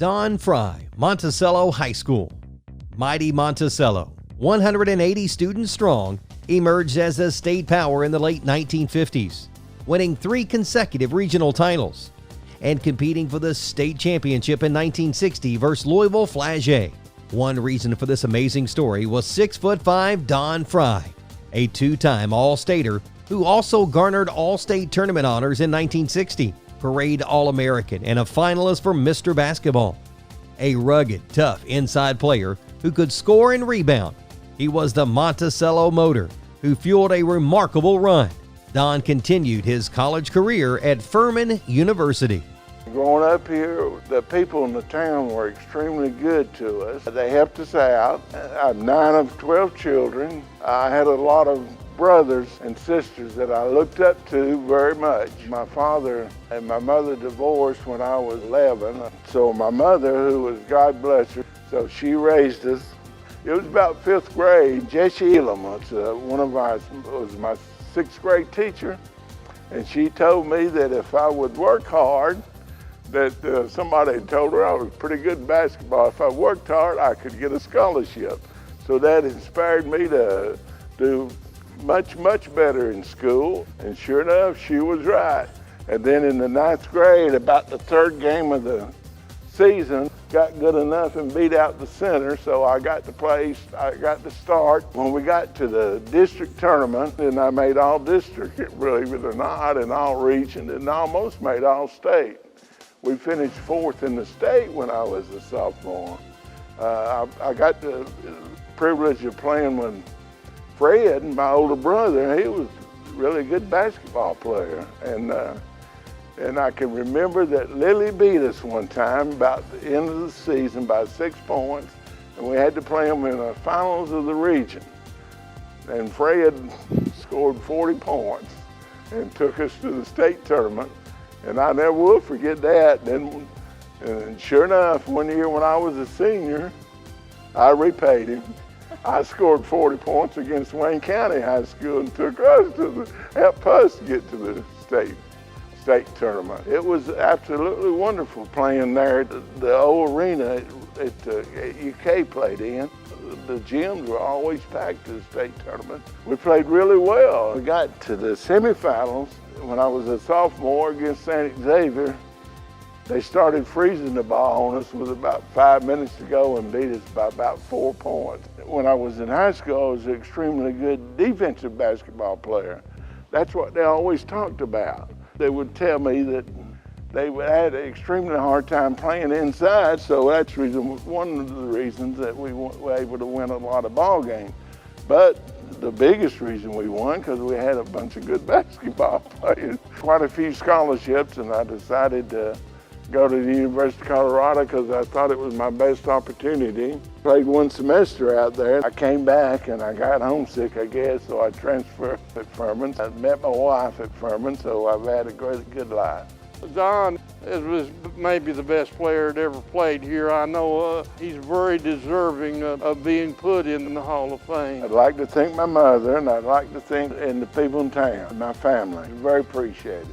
Don Frye, Monticello High School. Mighty Monticello, 180 students strong, emerged as a state power in the late 1950s, winning 3 consecutive regional titles and competing for the state championship in 1960 versus Louisville Flaget. One reason for this amazing story was 6'5" Don Frye, a 2-time All-Stater who also garnered All-State tournament honors in 1960, Parade All-American, and a finalist for Mr. Basketball. A rugged, tough inside player who could score and rebound, he was the Monticello motor who fueled a remarkable run. Don continued his college career at Furman University. Growing up here, the people in the town were extremely good to us. They helped us out. I have 9 of 12 children. I had a lot of brothers and sisters that I looked up to very much. My father and my mother divorced when I was 11. So my mother, who was, God bless her, so she raised us. It was about 5th grade. Jessie Elam was my 6th grade teacher. And she told me that if I would work hard, that somebody had told her I was pretty good at basketball. If I worked hard, I could get a scholarship. So that inspired me to do much, much better in school. And sure enough, she was right. And then in the 9th grade, about the 3rd game of the season, got good enough and beat out the center, so I got to start. When we got to the district tournament, and I made all district, believe it or not, and all region, and almost made all state. We finished 4th in the state when I was a sophomore. I got the privilege of playing with Fred, my older brother. He was a really good basketball player. And I can remember that Lily beat us one time about the end of the season by 6 points, and we had to play them in the finals of the region. And Fred scored 40 points and took us to the state tournament. And I never will forget that. And sure enough, one year when I was a senior, I repaid him. I scored 40 points against Wayne County High School and took us helped us get to the state tournament. It was absolutely wonderful playing there at the old arena at UK played in. The gyms were always packed to the state tournament. We played really well. We got to the semifinals when I was a sophomore against St. Xavier. They started freezing the ball on us with about 5 minutes to go and beat us by about 4 points. When I was in high school, I was an extremely good defensive basketball player. That's what they always talked about. They would tell me that they had an extremely hard time playing inside, so that's one of the reasons that we were able to win a lot of ball games. But the biggest reason we won, because we had a bunch of good basketball players. Quite a few scholarships, and I decided to go to the University of Colorado because I thought it was my best opportunity. Played 1 semester out there. I came back and I got homesick, I guess, so I transferred at Furman. I met my wife at Furman, so I've had a good life. Don was maybe the best player that ever played here. I know he's very deserving of being put in the Hall of Fame. I'd like to thank my mother, and I'd like to thank the people in town, my family. Very appreciated.